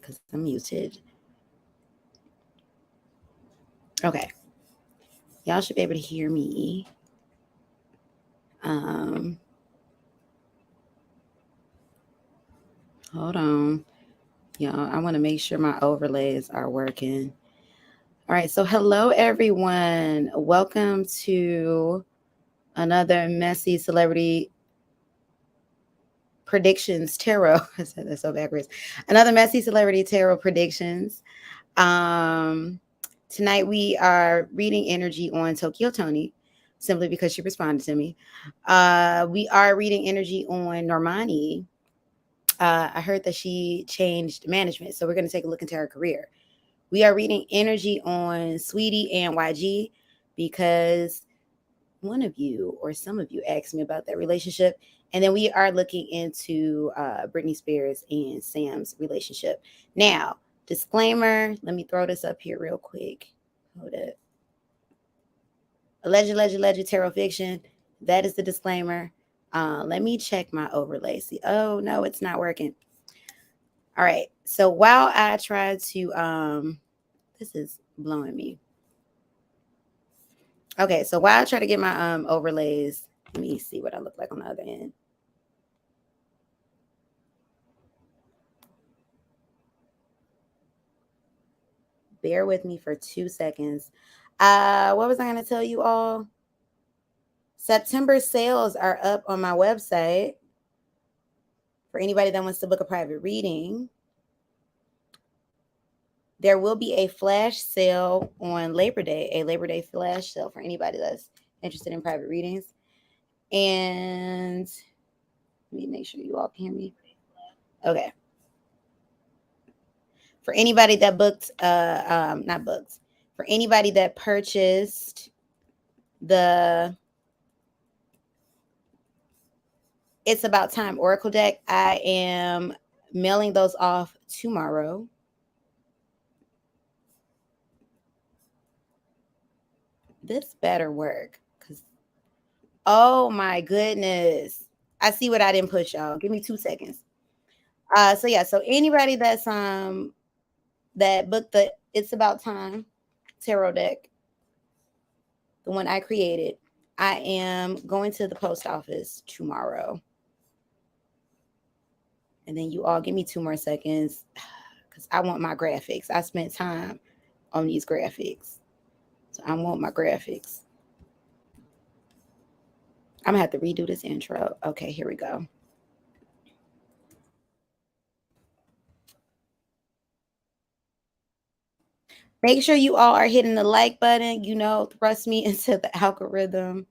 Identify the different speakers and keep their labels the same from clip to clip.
Speaker 1: because I'm muted. Okay. Y'all should be able to hear me. Hold on. Y'all, I want to make sure my overlays are working. All right. So hello, everyone. Welcome to another Messy Celebrity Predictions Tarot. I said that so backwards. Another Messy Celebrity Tarot Predictions. Tonight we are reading energy on Toni, simply because she responded to me. We are reading energy on Normani. I heard that she changed management, so we're going to take a look into her career. We are reading energy on Saweetie and YG because one of you or some of you asked me about that relationship. And then we are looking into Britney Spears and Sam's relationship. Now, disclaimer, let me throw this up here real quick. Hold it. Alleged tarot fiction. That is the disclaimer. Let me check my overlay. See, oh no, it's not working. All right. So while I try to this is blowing me. Okay, so while I try to get my overlays, let me see what I look like on the other end. Bear with me for 2 seconds. What was I going to tell you all? September sales are up on my website for anybody that wants to book a private reading. There will be a flash sale on Labor Day, a Labor Day flash sale for anybody that's interested in private readings. And let me make sure you all can hear me. Okay. For anybody that booked, not booked, for anybody that purchased the It's About Time Oracle deck, I am mailing those off tomorrow. This better work. Oh my goodness. I see what I didn't push, y'all. Give me 2 seconds. So anybody that's that booked the It's About Time tarot deck, the one I created, I am going to the post office tomorrow. And then you all give me 2 more seconds because I want my graphics. I spent time on these graphics. So I want my graphics. I'm going to have to redo this intro. Okay, here we go. Make sure you all are hitting the like button. Thrust me into the algorithm.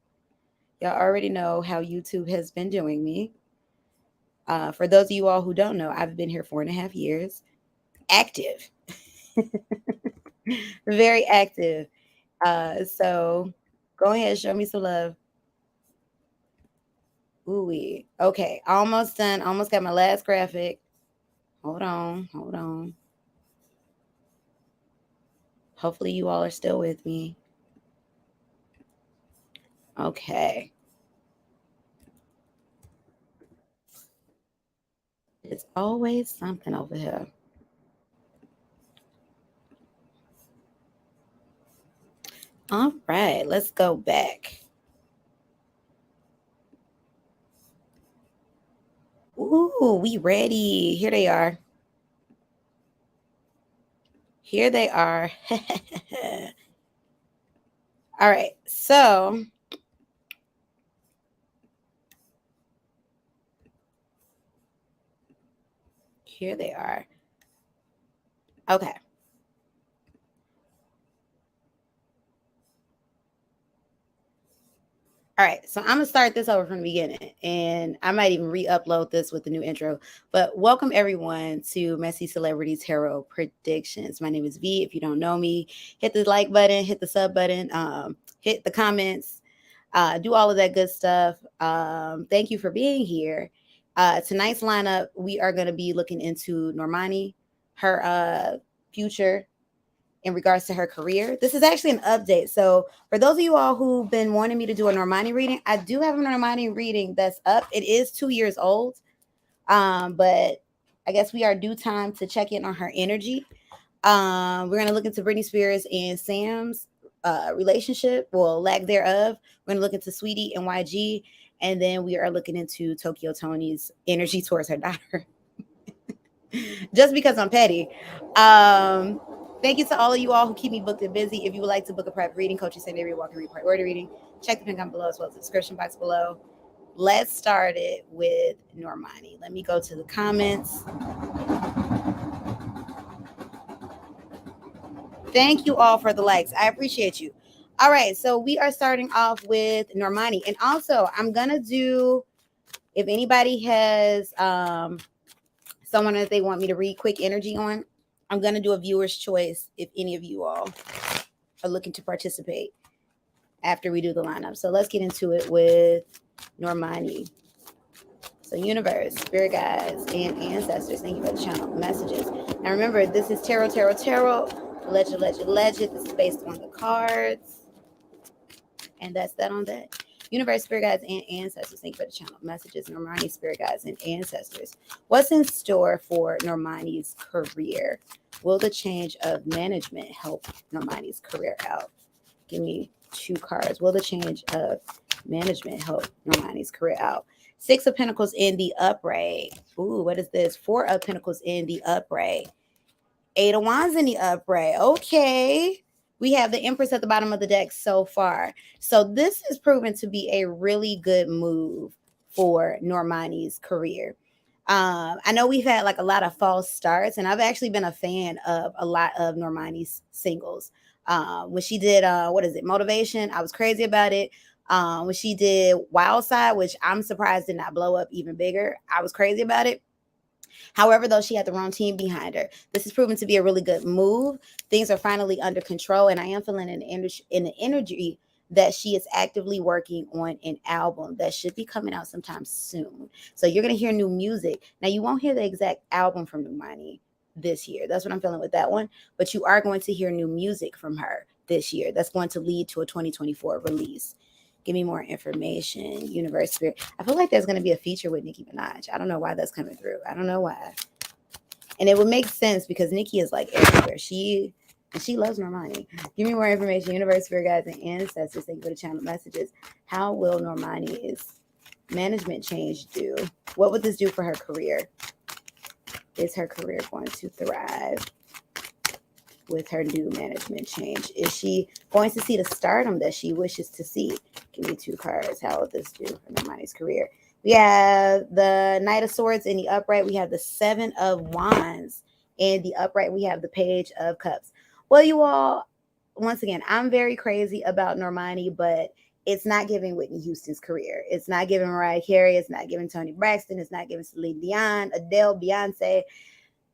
Speaker 1: Y'all already know how YouTube has been doing me. For those of you all who don't know, I've been here 4.5 years. Active. Very active. So go ahead, show me some love. Ooh, okay, almost done. Almost got my last graphic. Hold on. Hopefully you all are still with me. Okay. There's always something over here. All right, let's go back. Ooh, we ready. Here they are. Here they are. All right, so here they are. Okay. All right, so I'm going to start this over from the beginning, and I might even re-upload this with the new intro. But welcome, everyone, to Messy Celebrity Tarot Predictions. My name is V. If you don't know me, hit the like button, hit the sub button, hit the comments, do all of that good stuff. Thank you for being here. Tonight's lineup, we are going to be looking into Normani, her future in regards to her career. This is actually an update. So for those of you all who've been wanting me to do a Normani reading, I do have a Normani reading that's up. It is 2 years old. But I guess we are due time to check in on her energy. We're gonna look into Britney Spears and Sam's relationship, well, lack thereof. We're gonna look into Saweetie and YG, and then we are looking into Tokyo Toni's energy towards her daughter. Just because I'm petty. Thank you to all of you all who keep me booked and busy. If you would like to book a private reading, coaching, secondary, walking, read, priority reading, check the pin comment below as well as the description box below. Let's start it with Normani. Let me go to the comments. Thank you all for the likes. I appreciate you. All right, so we are starting off with Normani. And also, I'm going to do, if anybody has someone that they want me to read quick energy on, I'm going to do a viewer's choice if any of you all are looking to participate after we do the lineup. So let's get into it with Normani. So universe, spirit guides, and ancestors, thank you for the channel messages. Now remember, this is tarot, legend. This is based on the cards. And that's that on that. Universe, spirit guides, and ancestors, thank you for the channel messages. Normani, spirit guides, and ancestors. What's in store for Normani's career? Will the change of management help Normani's career out? Give me 2 cards. Will the change of management help Normani's career out? 6 of Pentacles in the upright. Ooh, what is this? 4 of Pentacles in the upright. 8 of Wands in the upright. Okay. We have the Empress at the bottom of the deck so far. So this is proven to be a really good move for Normani's career. I know we've had like a lot of false starts, and I've actually been a fan of a lot of Normani's singles. When she did, Motivation, I was crazy about it. When she did Wild Side, which I'm surprised did not blow up even bigger, I was crazy about it. However, though, she had the wrong team behind her. This has proven to be a really good move. Things are finally under control, and I am feeling in the energy that she is actively working on an album that should be coming out sometime soon. So you're going to hear new music. Now, you won't hear the exact album from Normani this year. That's what I'm feeling with that one. But you are going to hear new music from her this year. That's going to lead to a 2024 release. Give me more information. Universe, spirit. I feel like there's going to be a feature with Nicki Minaj. I don't know why that's coming through. I don't know why. And it would make sense because Nicki is like everywhere. She loves Normani. Give me more information. Universe, spirit guides, and ancestors. Thank you for the channel messages. How will Normani's management change do? What would this do for her career? Is her career going to thrive with her new management change? Is she going to see the stardom that she wishes to see? Give me 2 cards. How will this do for Normani's career? We have the Knight of Swords in the upright. We have the 7 of Wands in the upright. We have the Page of Cups. Well, you all, once again, I'm very crazy about Normani, but it's not giving Whitney Houston's career. It's not giving Mariah Carey. It's not giving Toni Braxton. It's not giving Celine Dion, Adele, Beyonce.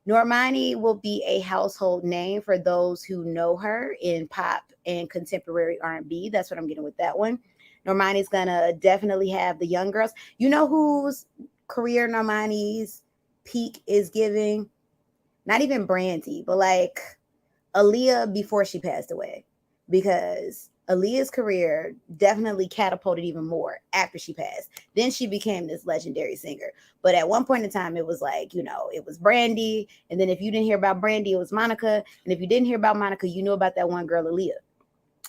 Speaker 1: Normani will be a household name for those who know her in pop and contemporary R&B. That's what I'm getting with that one. Normani's gonna definitely have the young girls. You know whose career Normani's peak is giving? Not even Brandy, but like Aaliyah before she passed away. Because Aaliyah's career definitely catapulted even more after she passed. Then she became this legendary singer. But at one point in time, it was like, it was Brandy. And then if you didn't hear about Brandy, it was Monica. And if you didn't hear about Monica, you knew about that one girl, Aaliyah.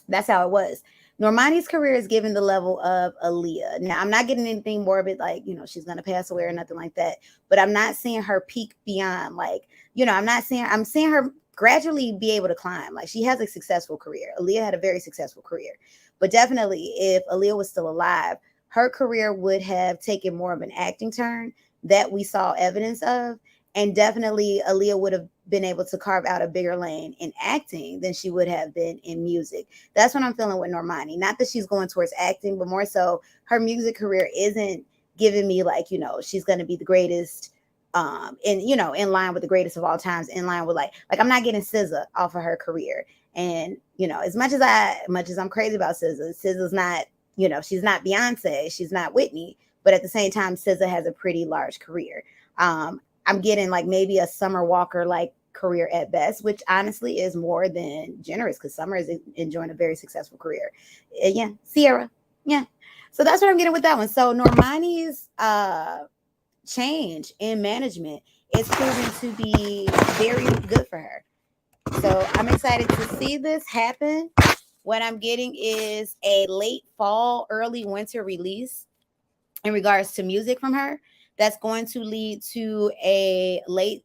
Speaker 1: That's how it was. Normani's career is given the level of Aaliyah. Now, I'm not getting anything morbid, like, she's going to pass away or nothing like that. But I'm not seeing her peak beyond, like, I'm seeing her gradually be able to climb. Like, she has a successful career. Aaliyah had a very successful career. But definitely, if Aaliyah was still alive, her career would have taken more of an acting turn that we saw evidence of. And definitely, Aaliyah would have been able to carve out a bigger lane in acting than she would have been in music. That's what I'm feeling with Normani. Not that she's going towards acting, but more so her music career isn't giving me like, she's going to be the greatest in line with the greatest of all times, in line with like I'm not getting SZA off of her career. And, as much as I'm crazy about SZA's not, she's not Beyonce, she's not Whitney, but at the same time, SZA has a pretty large career. I'm getting like maybe a Summer Walker like career at best, which honestly is more than generous because Summer is enjoying a very successful career. Yeah, Sierra. Yeah. So that's what I'm getting with that one. So Normani's change in management it's proving to be very good for her. So I'm excited to see this happen. What I'm getting is a late fall, early winter release in regards to music from her. That's going to lead to a late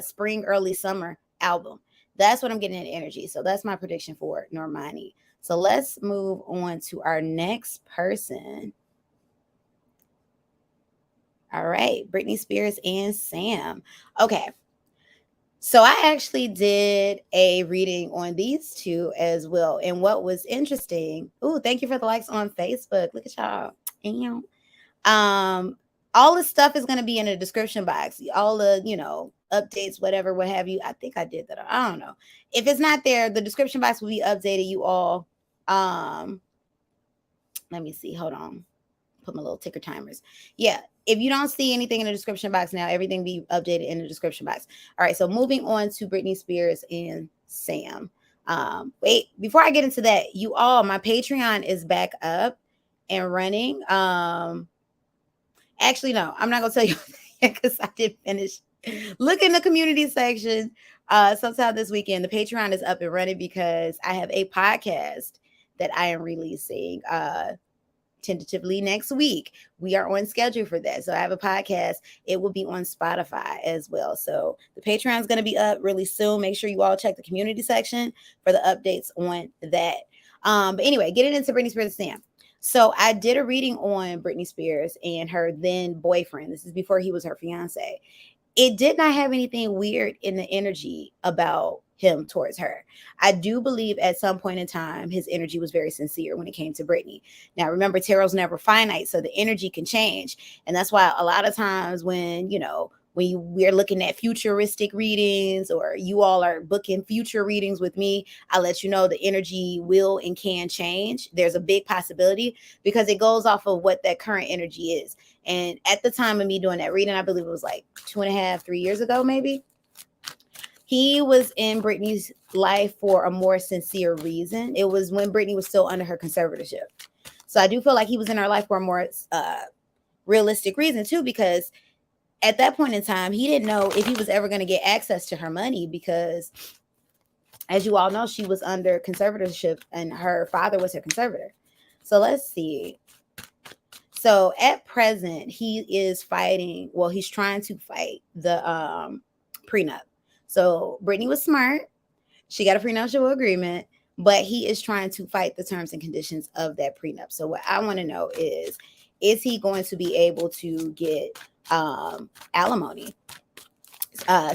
Speaker 1: spring, early summer album. That's what I'm getting in energy. So that's my prediction for Normani. So let's move on to our next person. All right, Britney Spears and Sam. Okay. So I actually did a reading on these two as well. And what was interesting, oh, thank you for the likes on Facebook. Look at y'all. All the stuff is going to be in the description box. All the, updates, whatever, what have you. I think I did that. I don't know. If it's not there, the description box will be updated. You all, let me see. Hold on. Put my little ticker timers. Yeah. If you don't see anything in the description box now, everything be updated in the description box. All right. So moving on to Britney Spears and Sam. Wait, before I get into that, you all, my Patreon is back up and running. Actually, no, I'm not gonna tell you because I didn't finish. Look in the community section. Sometime this weekend, the Patreon is up and running because I have a podcast that I am releasing tentatively next week. We are on schedule for that. So I have a podcast. It will be on Spotify as well. So the Patreon is going to be up really soon. Make sure you all check the community section for the updates on that. But anyway, getting into Britney Spears and Sam. So I did a reading on Britney Spears and her then boyfriend. This is before he was her fiance. It did not have anything weird in the energy about him towards her. I do believe at some point in time, his energy was very sincere when it came to Britney. Now, remember, tarot's never finite, so the energy can change. And that's why a lot of times when, we're looking at futuristic readings or you all are booking future readings with me, I let you know the energy will and can change. There's a big possibility because it goes off of what that current energy is. And at the time of me doing that reading, I believe it was like 2.5, 3 years ago, maybe. He was in Britney's life for a more sincere reason. It was when Britney was still under her conservatorship. So I do feel like he was in her life for a more realistic reason too, because at that point in time, he didn't know if he was ever going to get access to her money because, as you all know, she was under conservatorship and her father was her conservator. So let's see. So at present, he is fighting. Well, he's trying to fight the prenup. So Britney was smart. She got a prenuptial agreement, but he is trying to fight the terms and conditions of that prenup. So what I want to know is he going to be able to get alimony,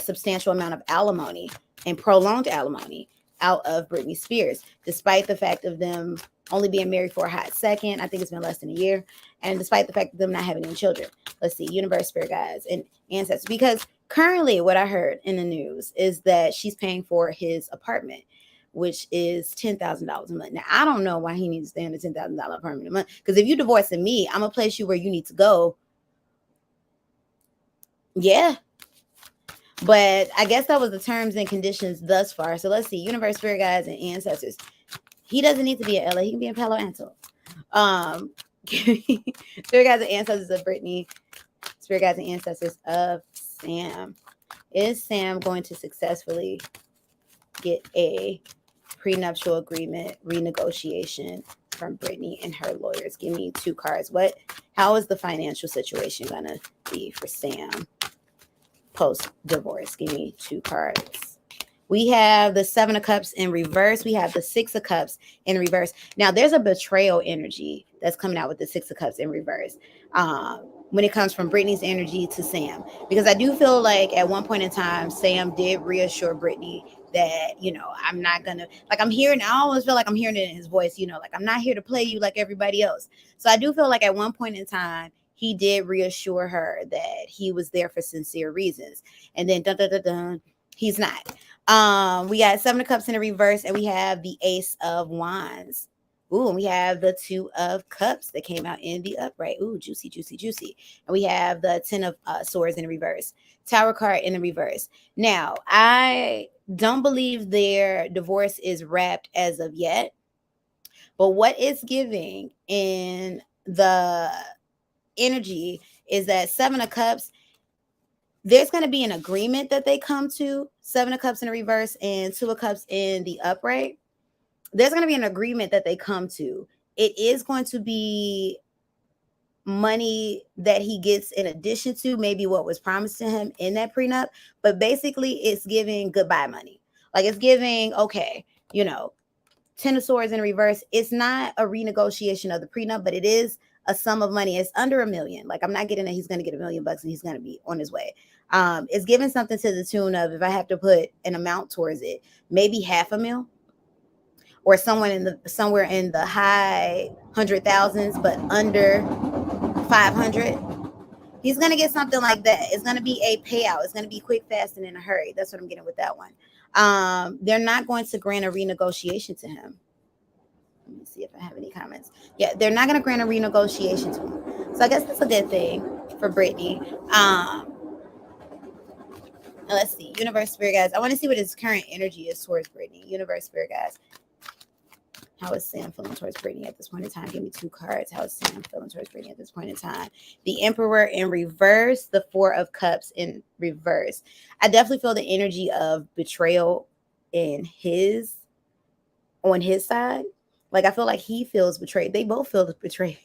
Speaker 1: substantial amount of alimony and prolonged alimony out of Britney Spears, despite the fact of them only being married for a hot second. I think it's been less than a year. And despite the fact of them not having any children. Let's see, universe, spirit guides, and ancestors. Because currently what I heard in the news is that she's paying for his apartment, which is $10,000 a month. Now, I don't know why he needs to stay in a $10,000 apartment a month. Because if you're divorcing me, I'm going to place you where you need to go. Yeah. But I guess that was the terms and conditions thus far. So let's see, universe, spirit guides, and ancestors. He doesn't need to be in LA. He can be in Palo Alto. Spirit guides and ancestors of Britney. Spirit guides and ancestors of Sam. Is Sam going to successfully get a prenuptial agreement renegotiation from Britney and her lawyers? Give me 2 cards. How is the financial situation gonna be for Sam post divorce? Give me 2 cards. We have the 7 of Cups in reverse. We have the 6 of Cups in reverse. Now, there's a betrayal energy that's coming out with the 6 of Cups in reverse when it comes from Britney's energy to Sam. Because I do feel like at one point in time, Sam did reassure Britney that, I'm not going to, I always feel like I'm hearing it in his voice, I'm not here to play you like everybody else. So I do feel like at one point in time, he did reassure her that he was there for sincere reasons. And then, he's not. We got 7 of Cups in the reverse, and we have the Ace of Wands. Ooh, and we have the 2 of Cups that came out in the upright. Ooh, juicy, juicy, juicy. And we have the 10 of Swords in the reverse. Tower card in the reverse. Now, I don't believe their divorce is wrapped as of yet. But what it's giving in the energy is that 7 of Cups, there's going to be an agreement that they come to. 7 of Cups in the reverse and 2 of Cups in the upright. There's going to be an agreement that they come to. It is going to be money that he gets in addition to maybe what was promised to him in that prenup. But basically, it's giving goodbye money. Like, it's giving, okay, 10 of Swords in reverse. It's not a renegotiation of the prenup, but it is a sum of money. It's under $1 million. Like, I'm not getting that he's going to get $1 million and he's going to be on his way. It's giving something to the tune of, if I have to put an amount towards it, maybe $500,000 or somewhere in the high 100,000s, but under 500. He's going to get something like that. It's going to be a payout. It's going to be quick, fast, and in a hurry. That's what I'm getting with that one. They're not going to grant a renegotiation to him. Let me see if I have any comments. Yeah, they're not going to grant a renegotiation to him. So I guess that's a good thing for Britney. Let's see. Universe, Spirit guys. I want to see what his current energy is towards Britney. Universe, Spirit guys. How is Sam feeling towards Britney at this point in time? Give me 2 cards. How is Sam feeling towards Britney at this point in time? The Emperor in reverse, the 4 of Cups in reverse. I definitely feel the energy of betrayal on his side. Like, I feel like he feels betrayed. They both feel betrayed.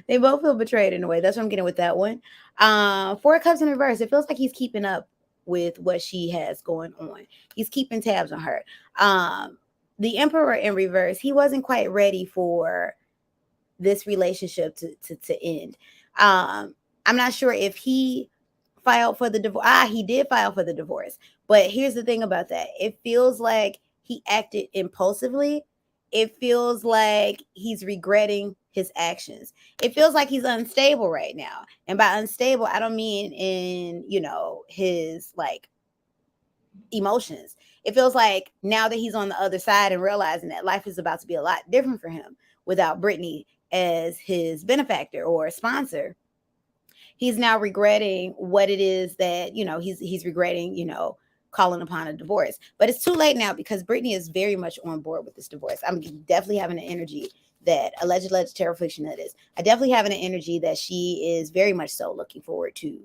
Speaker 1: They both feel betrayed in a way. That's what I'm getting with that one. 4 of Cups in reverse. It feels like he's keeping up with what she has going on. He's keeping tabs on her. The Emperor in reverse, he wasn't quite ready for this relationship to end. I'm not sure if he filed for the divorce. He did file for the divorce. But here's the thing about that. It feels like he acted impulsively. It feels like he's regretting his actions. It feels like he's unstable right now. And by unstable, I don't mean in, his like emotions. It feels like now that he's on the other side and realizing that life is about to be a lot different for him without Britney as his benefactor or sponsor, he's now regretting what it is that, he's regretting, calling upon a divorce. But it's too late now because Britney is very much on board with this divorce. I'm definitely having an energy that alleged tarot fiction that is. I definitely having an energy that she is very much so looking forward to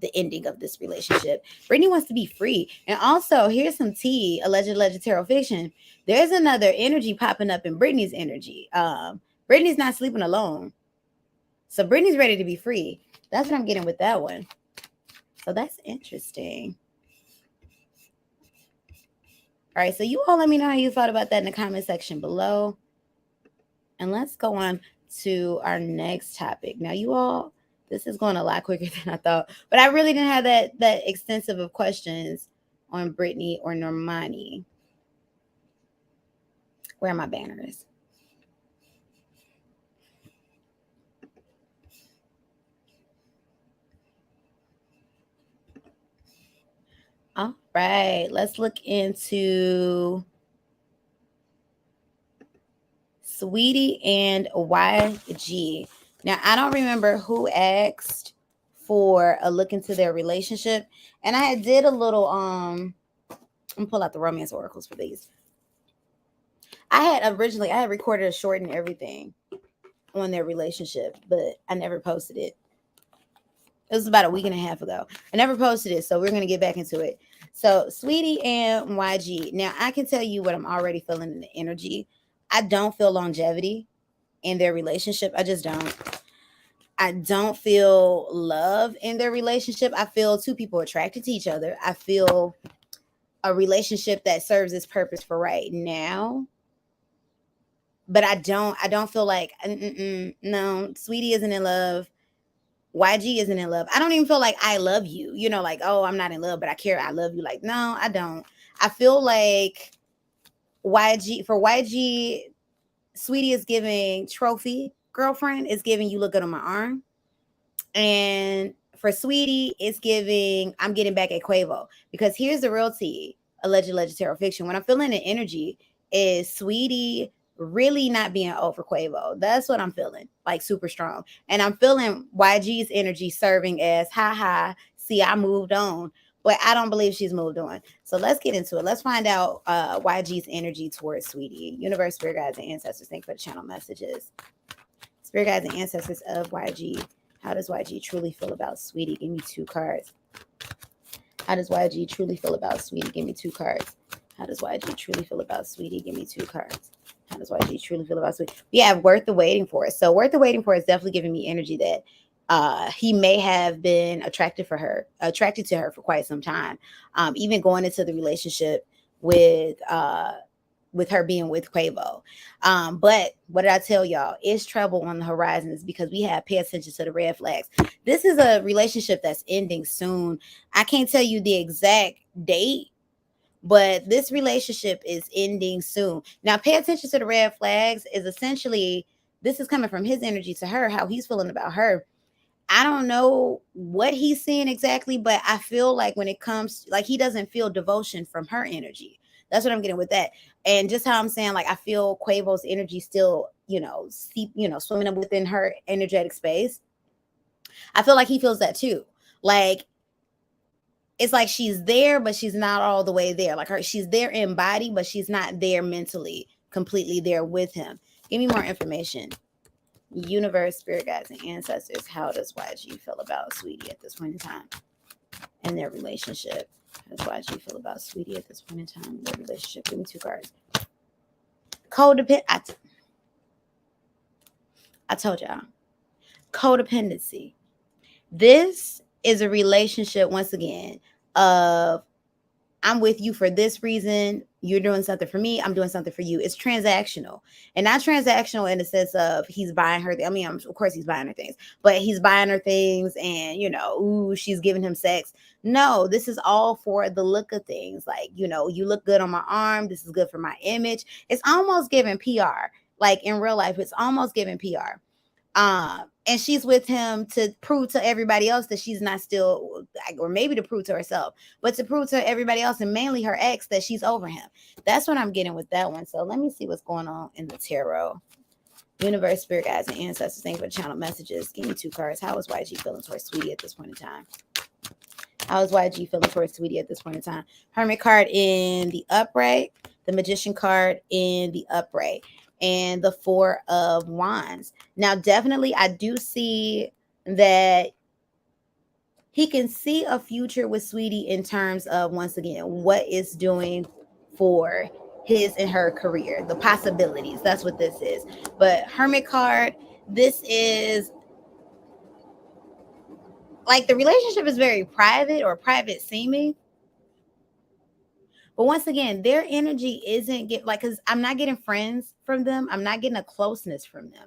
Speaker 1: the ending of this relationship. Britney wants to be free. And also, here's some tea, alleged tarot fiction. There's another energy popping up in Britney's energy. Britney's not sleeping alone. So Britney's ready to be free. That's what I'm getting with that one. So that's interesting. All right, so you all let me know how you thought about that in the comment section below. And let's go on to our next topic. Now, you all, this is going a lot quicker than I thought, but I really didn't have that extensive of questions on Britney or Normani. Where are my banners? All right, let's look into Saweetie and YG. Now, I don't remember who asked for a look into their relationship, and I did a little I'm gonna pull out the romance oracles for these. I had recorded a short and everything on their relationship, but I never posted it. It was about a week and a half ago. I never posted it, so we're going to get back into it. So, Saweetie and YG. Now, I can tell you what I'm already feeling in the energy. I don't feel longevity in their relationship. I just don't. I don't feel love in their relationship. I feel 2 people attracted to each other. I feel a relationship that serves its purpose for right now. But I don't feel like, no, Saweetie isn't in love. YG isn't in love. I don't even feel like I love you. Like, oh, I'm not in love, but I care. I love you. Like, no, I don't. I feel like YG, Saweetie is giving trophy girlfriend, is giving you look good on my arm. And for Saweetie, it's giving I'm getting back at Quavo. Because here's the real tea, alleged tarot fiction. When I'm feeling the energy is Saweetie really not being over Quavo. That's what I'm feeling, like super strong. And I'm feeling YG's energy serving as, ha, see, I moved on. But I don't believe she's moved on. So let's get into it. Let's find out YG's energy towards Saweetie. Universe, Spirit Guides, and Ancestors. Thank you for the channel messages. Spirit Guides and Ancestors of YG. How does YG truly feel about Saweetie? Give me 2 cards. How does YG truly feel about Sweetie? Give me 2 cards. How does YG truly feel about Sweetie? Give me 2 cards. How does YG truly feel about Sweetie? We have Worth the Waiting For. So Worth the Waiting For is definitely giving me energy that he may have been attracted to her for quite some time. Even going into the relationship with her being with Quavo. But what did I tell y'all? It's trouble on the horizons because we have pay attention to the red flags. This is a relationship that's ending soon. I can't tell you the exact date, but this relationship is ending soon. Now, pay attention to the red flags is essentially, this is coming from his energy to her, how he's feeling about her. I don't know what he's seeing exactly, but I feel like when it comes, like he doesn't feel devotion from her energy. That's what I'm getting with that. And just how I'm saying, like, I feel Quavo's energy still, swimming within her energetic space. I feel like he feels that too. Like, it's like she's there, but she's not all the way there. Like she's there in body, but she's not there mentally, completely there with him. Give me more information. Universe, spirit guides, and ancestors. How does YG feel about Sweetie at this point in time and their relationship? How does YG feel about Sweetie at this point in time and their relationship? Give me 2 cards. Codependent. I told y'all. Codependency. This is a relationship, once again, of I'm with you for this reason. You're doing something for me. I'm doing something for you. It's transactional, and not transactional in the sense of he's buying her. I mean, of course he's buying her things, but he's buying her things and, ooh, she's giving him sex. No, this is all for the look of things. Like, you look good on my arm. This is good for my image. It's almost giving PR. Like in real life, it's almost giving PR. And she's with him to prove to everybody else that she's not still, or maybe to prove to herself, but to prove to everybody else and mainly her ex that she's over him. That's what I'm getting with that one. So let me see what's going on in the tarot. Universe, spirit guides, and ancestors. Thank you for the channel messages. Give me 2 cards. How is YG feeling towards Sweetie at this point in time? How is YG feeling towards Sweetie at this point in time? Hermit card in the upright, the Magician card in the upright, and the 4 of Wands. Now, definitely, I do see that he can see a future with Sweetie in terms of, once again, what it's doing for his and her career, the possibilities. That's what this is. But Hermit card, this is like the relationship is very private or private seeming. But once again, their energy isn't because I'm not getting friends from them. I'm not getting a closeness from them.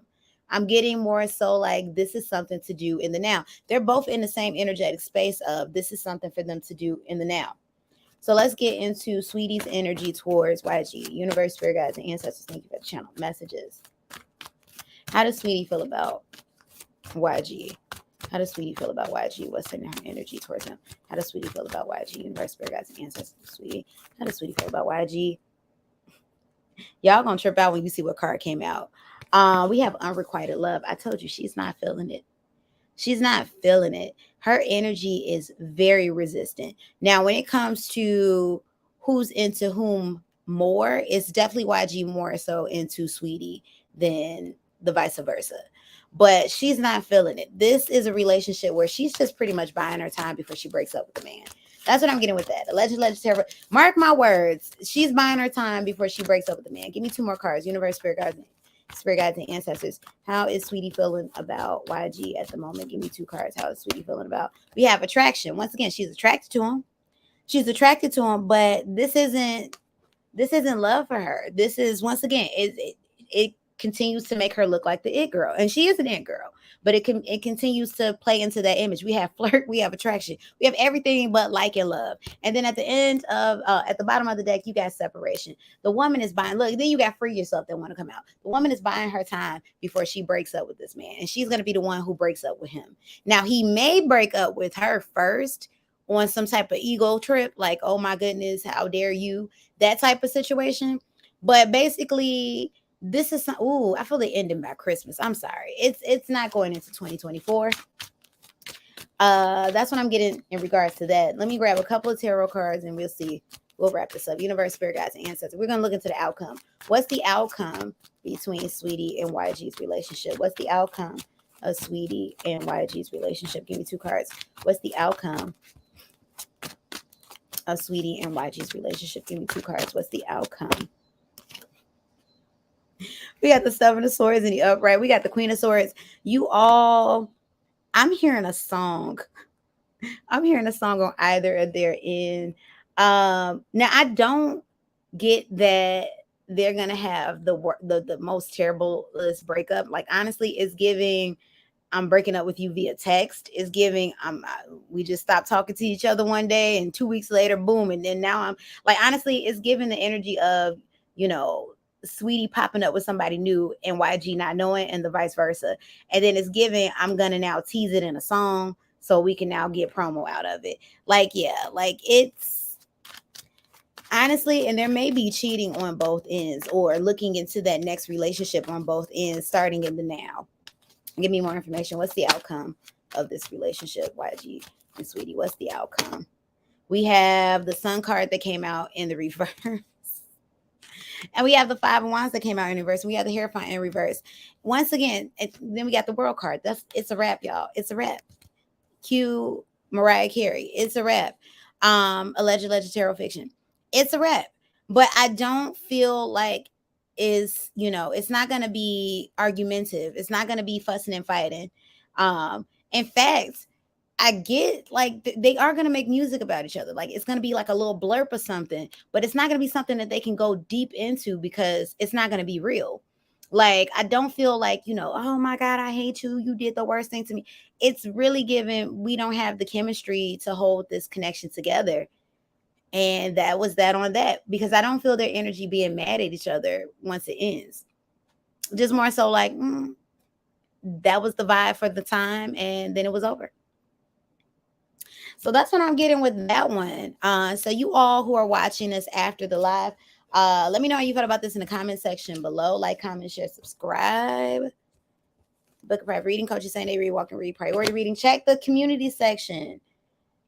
Speaker 1: I'm getting more so like this is something to do in the now. They're both in the same energetic space of this is something for them to do in the now. So let's get into Sweetie's energy towards YG. Universe, spirit guides, and ancestors. Thank you for the channel messages. How does Sweetie feel about YG? How does Sweetie feel about YG? What's in her energy towards him? How does Sweetie feel about YG? Universe, spirit guides, and ancestors. Sweetie. How does Sweetie feel about YG? Y'all gonna trip out when you see what card came out. We have unrequited love. I told you she's not feeling it. She's not feeling it. Her energy is very resistant. Now, when it comes to who's into whom more, it's definitely YG more so into Sweetie than the vice versa. But she's not feeling it. This is a relationship where she's just pretty much buying her time before she breaks up with the man. That's what I'm getting with that. Alleged terror. Mark my words. She's buying her time before she breaks up with the man. Give me 2 more cards. Universe, spirit guides, and ancestors. How is Sweetie feeling about YG at the moment? Give me 2 cards. How is Sweetie feeling about? We have attraction. Once again, she's attracted to him. She's attracted to him, but this isn't love for her. This is, once again, it continues to make her look like the it girl, and she is an it girl, but it continues to play into that image. We have flirt, we have attraction, we have everything but like and love. And then at the end of at the bottom of the deck, you got separation. The woman is buying, look, then you got free yourself that want to come out. The woman is buying her time before she breaks up with this man, and she's going to be the one who breaks up with him. Now, he may break up with her first on some type of ego trip, like, oh my goodness, how dare you, that type of situation. But basically, this is I feel the ending by Christmas. I'm sorry. It's not going into 2024. That's what I'm getting in regards to that. Let me grab a couple of tarot cards and we'll see. We'll wrap this up. Universe, spirit guides, and ancestors. We're going to look into the outcome. What's the outcome between Sweetie and YG's relationship? What's the outcome of Sweetie and YG's relationship? Give me 2 cards. What's the outcome of Saweetie and YG's relationship. Give me 2 cards. What's the outcome? We got the Seven of Swords in the upright. We got the Queen of Swords. You all, I'm hearing a song. I'm hearing a song on either of their end. Now I don't get that they're gonna have the most terrible breakup. Like honestly, it's giving I'm breaking up with you via text. It's giving we just stopped talking to each other one day and 2 weeks later, boom, and then now I'm like honestly, it's giving the energy of Saweetie popping up with somebody new and YG not knowing, and the vice versa. And then it's giving I'm gonna now tease it in a song so we can now get promo out of it. Like yeah, like it's honestly, and there may be cheating on both ends or looking into that next relationship on both ends, starting in the now. Give me more information. What's the outcome of this relationship, YG and Saweetie? What's the outcome? We have the Sun card that came out in the reverse. And we have the Five of Wands that came out in reverse. We have the Hierophant in reverse. Once again, then we got the World card. It's a wrap, y'all. It's a wrap. Cue Mariah Carey. It's a wrap. Alleged tarot fiction. It's a wrap. But I don't feel like it's not going to be argumentative. It's not going to be fussing and fighting. In fact, I get like they are going to make music about each other. Like it's going to be like a little blurb or something, but it's not going to be something that they can go deep into because it's not going to be real. Like I don't feel like, oh my God, I hate you. You did the worst thing to me. It's really given we don't have the chemistry to hold this connection together. And that was that on that, because I don't feel their energy being mad at each other once it ends. Just more so like, that was the vibe for the time, and then it was over. So that's what I'm getting with that one. So you all who are watching us after the live, let me know how you felt about this in the comment section below. Like, comment, share, subscribe. Book of private reading, coaches saying they read, walk and read, priority reading. Check the community section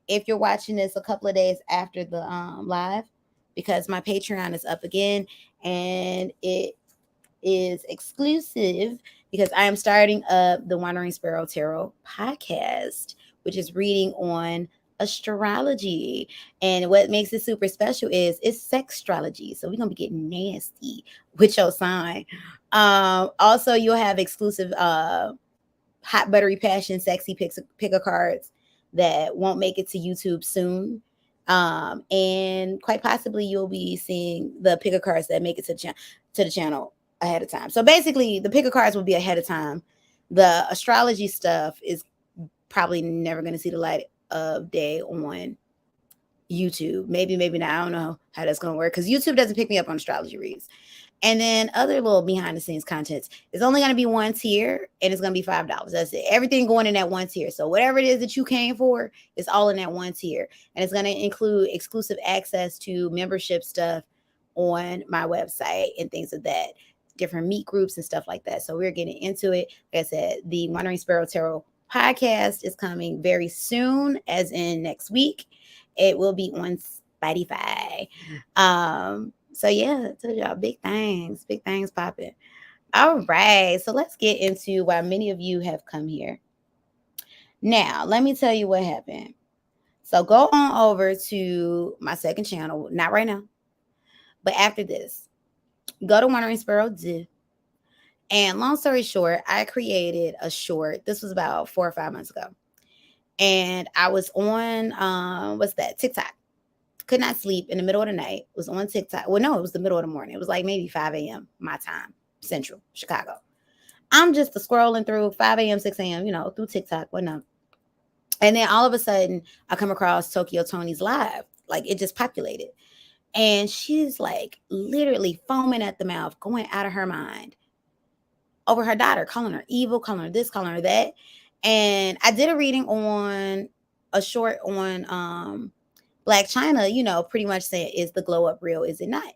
Speaker 1: if you're watching this a couple of days after the live, because my Patreon is up again and it is exclusive because I am starting up the Wandering Sparrow Tarot podcast, which is reading on astrology. And what makes it super special is it's sextrology. So we're going to be getting nasty with your sign. Also, you'll have exclusive hot buttery passion sexy picker cards that won't make it to YouTube soon. And quite possibly you'll be seeing the picker cards that make it to the channel ahead of time. So basically the picker cards will be ahead of time. The astrology stuff is probably never going to see the light of day on YouTube. Maybe not. I don't know how that's going to work because YouTube doesn't pick me up on astrology reads. And then other little behind the scenes contents is only going to be one tier, and it's going to be $5. That's it. Everything going in that one tier. So whatever it is that you came for, it's all in that one tier. And it's going to include exclusive access to membership stuff on my website and things of that, different meet groups and stuff like that. So we're getting into it. Like I said, the Wandering Sparrow Tarot podcast is coming very soon, as in next week. It will be on Spotify. So yeah, I told y'all big things popping. All right, so let's get into why many of you have come here. Now, let me tell you what happened. So go on over to my second channel, not right now, but after this, go to Wandering Sparrow Do. And long story short, I created a short. This was about 4 or 5 months ago. And I was on, TikTok. Could not sleep in the middle of the night. Was on TikTok. Well, no, it was the middle of the morning. It was like maybe 5 a.m. my time, Central, Chicago. I'm just scrolling through 5 a.m., 6 a.m., through TikTok, whatnot. And then all of a sudden, I come across Toni's live. Like, it just populated. And she's like literally foaming at the mouth, going out of her mind over her daughter, calling her evil, calling her this, calling her that. And I did a reading on a short on Blac Chyna, pretty much saying, is the glow up real? Is it not?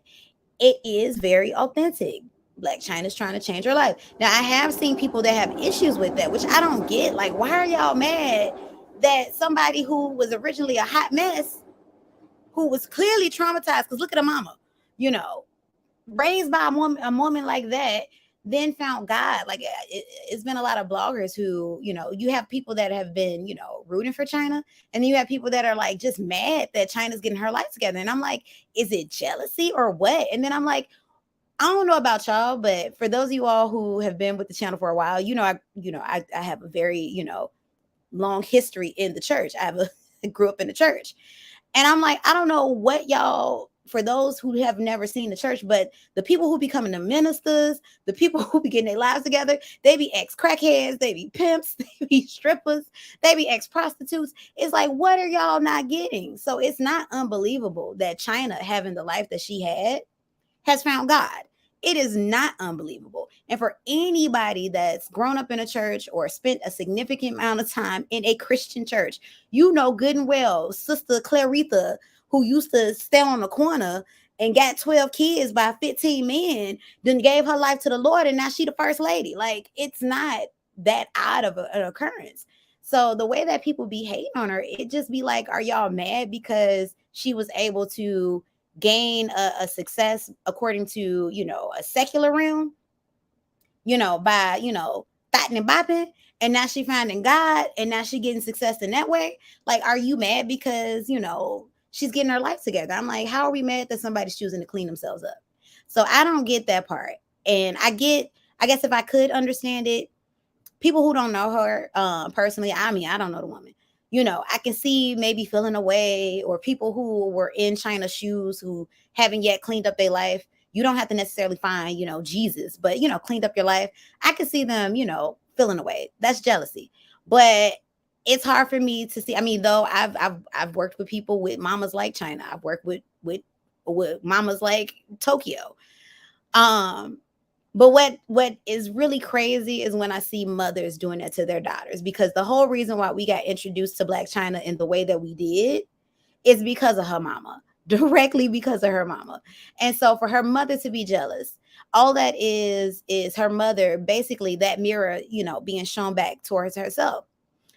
Speaker 1: It is very authentic. Blac Chyna's trying to change her life. Now, I have seen people that have issues with that, which I don't get. Like, why are y'all mad that somebody who was originally a hot mess, who was clearly traumatized, because look at her mama, raised by a woman like that, then found God. Like it's been a lot of bloggers who, you have people that have been, rooting for Chyna, and then you have people that are like just mad that Chyna's getting her life together. And I'm like, is it jealousy or what? And then I'm like, I don't know about y'all, but for those of you all who have been with the channel for a while, I have a very, long history in the church. I grew up in the church. And I'm like, I don't know what y'all, for those who have never seen the church, but the people who becoming the ministers, the people who be getting their lives together, they be ex crackheads, they be pimps, they be strippers, they be ex prostitutes. It's like, what are y'all not getting? So it's not unbelievable that Chyna, having the life that she had, has found God. It is not unbelievable. And for anybody that's grown up in a church or spent a significant amount of time in a Christian church, you know good and well, Sister Claritha, who used to stay on the corner and got 12 kids by 15 men, then gave her life to the Lord, and now she the first lady. Like, it's not that odd of an occurrence. So the way that people be hating on her, it just be like, are y'all mad because she was able to gain a success according to, a secular realm, by, thotting and bopping, and now she finding God, and now she getting success in that way? Like, are you mad because, she's getting her life together? I'm like, how are we mad that somebody's choosing to clean themselves up? So I don't get that part. And I guess if I could understand it, people who don't know her personally, I mean, I don't know the woman. I can see maybe feeling away, or people who were in Chyna's shoes who haven't yet cleaned up their life. You don't have to necessarily find, Jesus, but, cleaned up your life. I can see them, feeling away. That's jealousy. But it's hard for me to see. I mean, though I've worked with people with mamas like Chyna. I've worked with mamas like Tokyo. But what is really crazy is when I see mothers doing that to their daughters, because the whole reason why we got introduced to Blac Chyna in the way that we did is because of her mama, directly because of her mama. And so for her mother to be jealous, all that is her mother, basically that mirror, being shown back towards herself.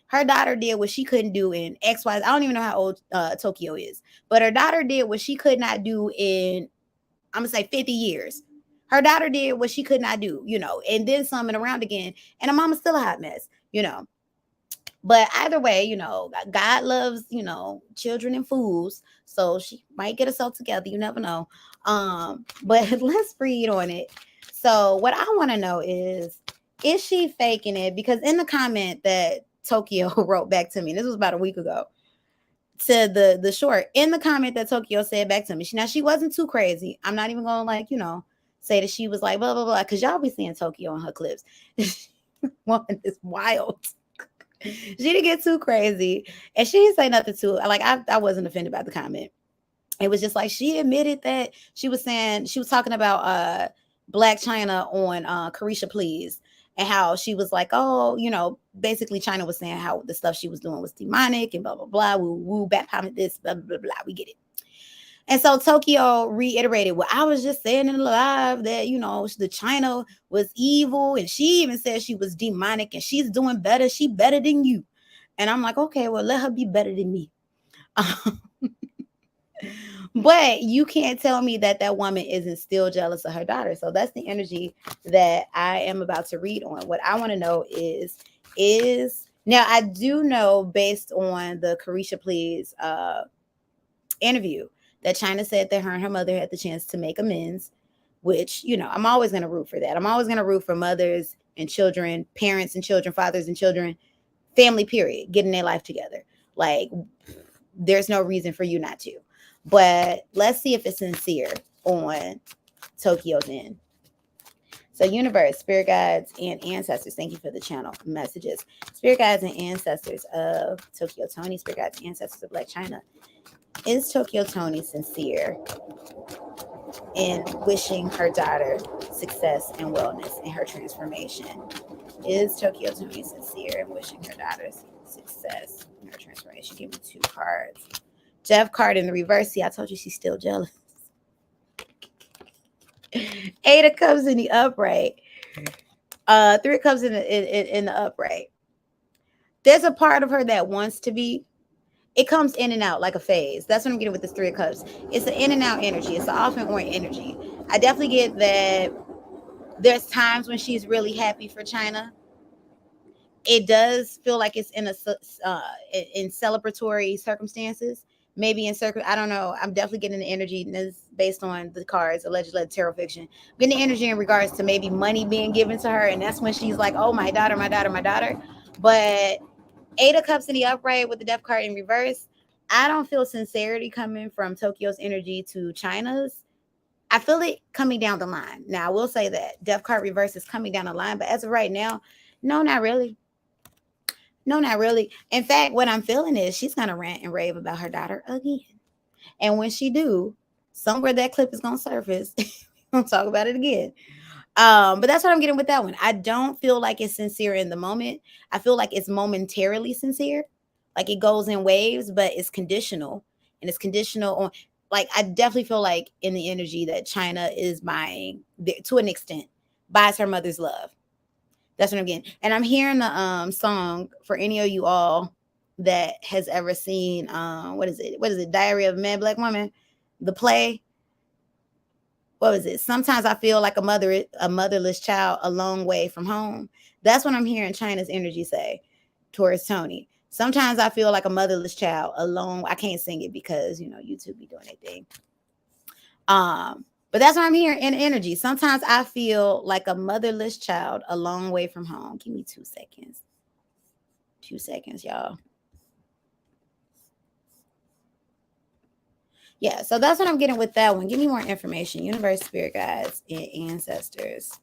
Speaker 1: Her daughter did what she couldn't do in X, Y. I don't even know how old Tokyo is, but her daughter did what she could not do in, I'm gonna say, 50 years. Her daughter did what she could not do, and then some and around again. And her mama's still a hot mess. But either way, God loves, children and fools. So she might get herself together. You never know. But let's read on it. So what I want to know is she faking it? Because in the comment that Tokyo wrote back to me, this was about a week ago, to the short, in the comment that Tokyo said back to me, she wasn't too crazy. I'm not even gonna say that she was like blah blah blah, because y'all be seeing Tokyo in her clips. Woman is wild. She didn't get too crazy, and she didn't say nothing to it. Like, I wasn't offended by the comment. It was just like, she admitted that she was talking about Blac Chyna on Carisha Please, and how she was like, oh, basically Chyna was saying how the stuff she was doing was demonic and blah blah blah, woo woo, backpounded this, blah blah blah. We get it. And so Tokyo reiterated, well, I was just saying in the live that, the Chyna was evil, and she even said she was demonic, and she's doing better. She better than you. And I'm like, okay, well, let her be better than me. But you can't tell me that woman isn't still jealous of her daughter. So that's the energy that I am about to read on. What I want to know is now, I do know, based on the Carisha Please interview, that Chyna said that her and her mother had the chance to make amends, which, I'm always going to root for that. I'm always going to root for mothers and children, parents and children, fathers and children, family, period, getting their life together. Like, there's no reason for you not to. But let's see if it's sincere on Tokyo's end. So, universe, spirit guides, and ancestors, thank you for the channel messages. Spirit guides and ancestors of Tokyo Toni, spirit guides and ancestors of Blac Chyna. Is Tokyo Toni sincere in wishing her daughter success and wellness in her transformation? Is Tokyo Toni sincere in wishing her daughter success in her transformation? Give me 2 cards. Jeff card in the reverse. See, I told you she's still jealous. 8 of Cups in the upright. 3 of Cups in the upright. There's a part of her that wants to be. It comes in and out like a phase. That's what I'm getting with this 3 of Cups. It's an in and out energy. It's an off and on energy. I definitely get that There's times when she's really happy for Chyna. It does feel like it's in celebratory circumstances. Maybe in I don't know. I'm definitely getting the energy, and this based on the cards, allegedly tarot fiction. I'm getting the energy in regards to maybe money being given to her, and that's when she's like, "Oh, my daughter, my daughter, my daughter." But Eight of Cups in the upright with the Death card in reverse. I don't feel sincerity coming from Tokyo's energy to Chyna's. I feel it coming down the line. Now, I will say that Death card reverse is coming down the line, but as of right now, no, not really. No, not really. In fact, what I'm feeling is she's gonna rant and rave about her daughter again. And when she do, somewhere that clip is gonna surface. We'll talk about it again. But that's what I'm getting with that one. I don't feel like it's sincere in the moment. I feel like it's momentarily sincere. Like it goes in waves, but it's conditional. And it's conditional on, like, I definitely feel like in the energy that Chyna is buying, to an extent, buys her mother's love. That's what I'm getting. And I'm hearing the song for any of you all that has ever seen what is it? What is it? Diary of a Mad Black Woman, the play. What was it? Sometimes I feel like a motherless child a long way from home. That's what I'm hearing Chyna's energy say towards Toni. Sometimes I feel like a motherless child alone. I can't sing it because YouTube be doing their thing. But that's what I'm hearing in energy. Sometimes I feel like a motherless child a long way from home. Give me 2 seconds. 2 seconds, y'all. Yeah, so that's what I'm getting with that one. Give me more information. Universe, spirit guides, and ancestors.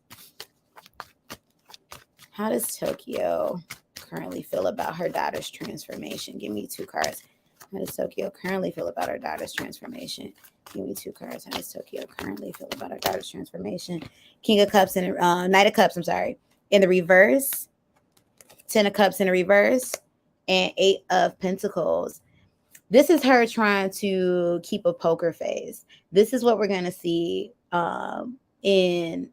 Speaker 1: How does Tokyo currently feel about her daughter's transformation? Give me 2 cards. How does Tokyo currently feel about her daughter's transformation? Give me 2 cards. How does Tokyo currently feel about her daughter's transformation? King of Cups and Knight of Cups, I'm sorry. In the reverse. 10 of Cups in the reverse. And 8 of Pentacles. This is her trying to keep a poker face. This is what we're going to see in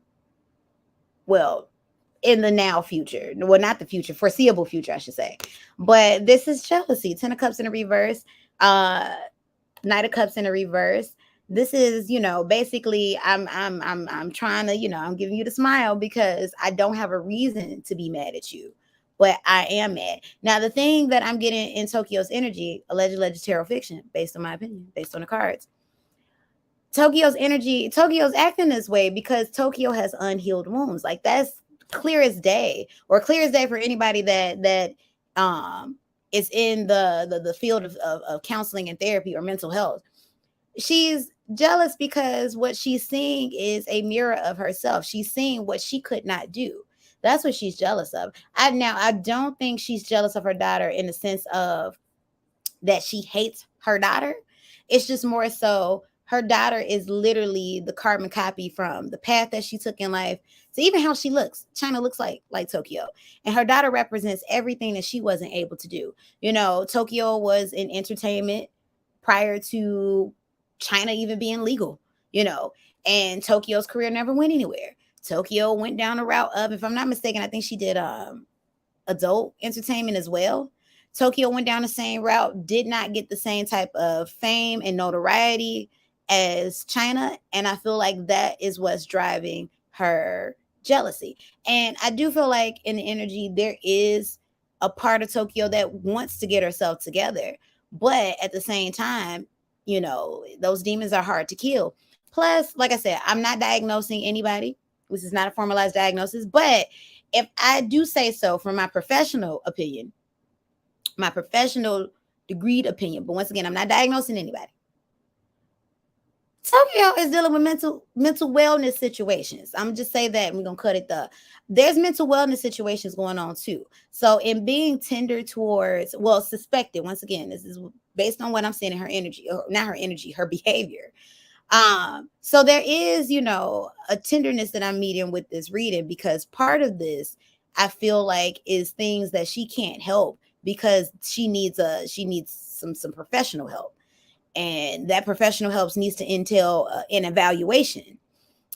Speaker 1: the now future. Well, not the future, foreseeable future, I should say. But this is jealousy. 10 of Cups in the reverse. Knight of Cups in the reverse. This is, basically I'm trying to, I'm giving you the smile because I don't have a reason to be mad at you. But I am mad. Now, the thing that I'm getting in Tokyo's energy, alleged tarot fiction, based on my opinion, based on the cards. Tokyo's acting this way because Tokyo has unhealed wounds. Like that's clear as day, or clear as day for anybody that is in the field of counseling and therapy or mental health. She's jealous because what she's seeing is a mirror of herself. She's seeing what she could not do. That's what she's jealous of. I don't think she's jealous of her daughter in the sense of that she hates her daughter. It's just more so her daughter is literally the carbon copy from the path that she took in life to even how she looks. Chyna looks like Tokyo. And her daughter represents everything that she wasn't able to do. Tokyo was in entertainment prior to Chyna even being legal, and Tokyo's career never went anywhere. Tokyo went down the route of, if I'm not mistaken, I think she did adult entertainment as well. Tokyo went down the same route, did not get the same type of fame and notoriety as Chyna. And I feel like that is what's driving her jealousy. And I do feel like in the energy, there is a part of Tokyo that wants to get herself together. But at the same time, those demons are hard to kill. Plus, like I said, I'm not diagnosing anybody. This is not a formalized diagnosis. But if I do say so from my professional opinion, my professional degreed opinion, but once again, I'm not diagnosing anybody. Tokyo is dealing with mental wellness situations. I'm just say that we're gonna cut it. There's mental wellness situations going on too. So in being tender towards, suspected, once again, this is based on what I'm seeing in her energy, or not her energy, her behavior. So there is, a tenderness that I'm meeting with this reading, because part of this, I feel like, is things that she can't help because she needs some professional help. And that professional help needs to entail an evaluation.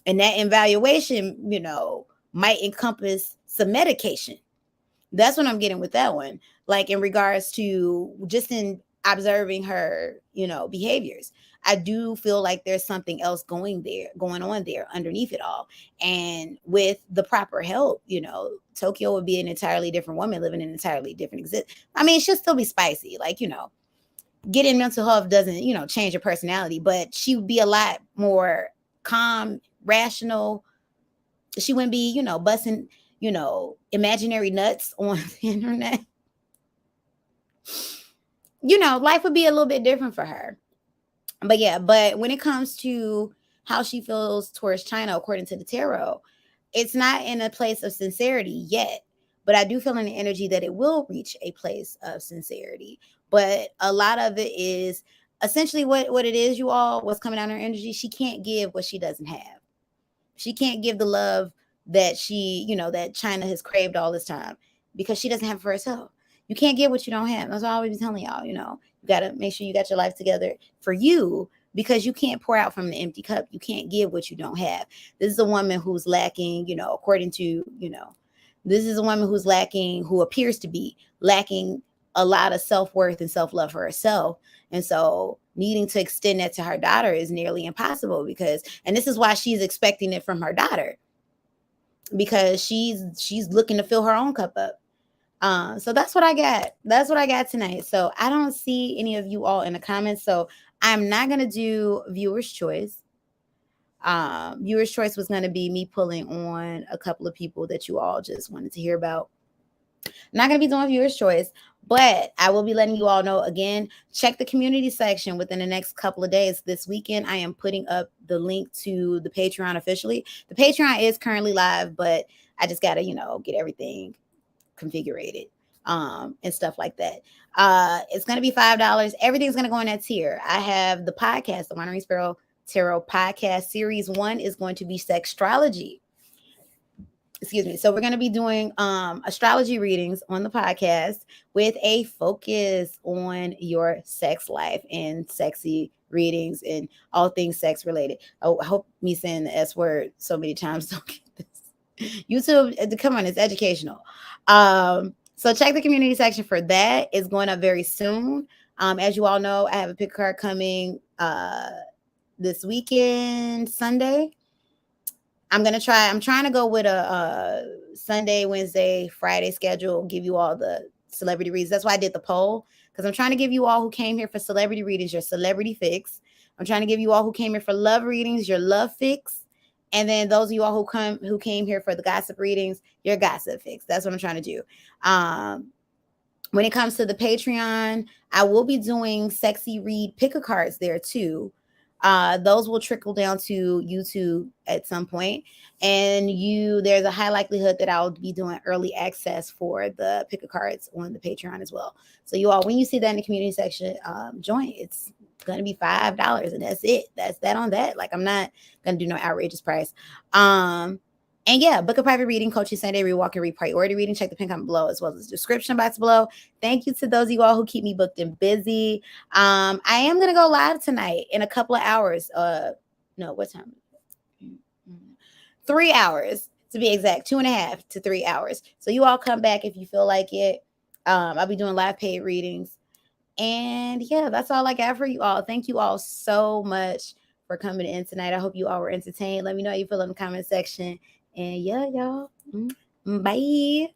Speaker 1: And that evaluation, might encompass some medication. That's what I'm getting with that one. Like in regards to just in observing her, behaviors. I do feel like there's something else going on there underneath it all. And with the proper help, Tokyo would be an entirely different woman living an entirely different I mean, she'll still be spicy. Like, getting mental health doesn't, change your personality, but she would be a lot more calm, rational. She wouldn't be, busting, imaginary nuts on the internet. Life would be a little bit different for her. But when it comes to how she feels towards Chyna, according to the tarot, it's not in a place of sincerity yet. But I do feel in the energy that it will reach a place of sincerity. But a lot of it is essentially what it is, you all, what's coming out of her energy. She can't give what she doesn't have. She can't give the love that that Chyna has craved all this time because she doesn't have it for herself. You can't get what you don't have. That's what I always be telling y'all, you got to make sure you got your life together for you, because you can't pour out from the empty cup. You can't give what you don't have. This is a woman who's lacking, according to, this is a woman who's lacking, who appears to be lacking a lot of self-worth and self-love for herself. And so needing to extend that to her daughter is nearly impossible and this is why she's expecting it from her daughter, because she's looking to fill her own cup up. So that's what I got. That's what I got tonight. So I don't see any of you all in the comments. So I'm not going to do viewer's choice. Viewer's choice was going to be me pulling on a couple of people that you all just wanted to hear about. I'm not going to be doing viewer's choice, but I will be letting you all know again, check the community section within the next couple of days. This weekend, I am putting up the link to the Patreon officially. The Patreon is currently live, but I just got to, get everything configured and stuff like that. It's going to be $5. Everything's going to go in that tier. I have the podcast, the Wandering Sparrow Tarot Podcast. Series 1 is going to be sextrology. Excuse me. So we're going to be doing astrology readings on the podcast with a focus on your sex life and sexy readings and all things sex related. Oh, I hope me saying the S word so many times don't get this. YouTube, come on, it's educational. So check the community section for that. It's going up very soon. As you all know, I have a pick card coming this weekend, Sunday. I'm trying to go with a Sunday, Wednesday, Friday schedule, give you all the celebrity reads. That's why I did the poll, because I'm trying to give you all who came here for celebrity readings your celebrity fix. I'm trying to give you all who came here for love readings your love fix. And then those of you all who came here for the gossip readings, your gossip fix. That's what I'm trying to do. When it comes to the Patreon, I will be doing sexy read picker cards there too. Those will trickle down to YouTube at some point. And there's a high likelihood that I'll be doing early access for the picker cards on the Patreon as well. So you all, when you see that in the community section, join. It's going to be $5 and that's it. That's that on that. Like, I'm not going to do no outrageous price. And yeah, book a private reading, coaching Sunday, rewalk and priority reading. Check the pin comment below as well as the description box below. Thank you to those of you all who keep me booked and busy. I am going to go live tonight in a couple of hours. No, what time? 3 hours to be exact, 2.5 to 3 hours. So you all come back if you feel like it. I'll be doing live paid readings. And yeah, that's all I got for you all. Thank you all so much for coming in tonight. I hope you all were entertained. Let me know how you feel in the comment section. And yeah, y'all. Bye.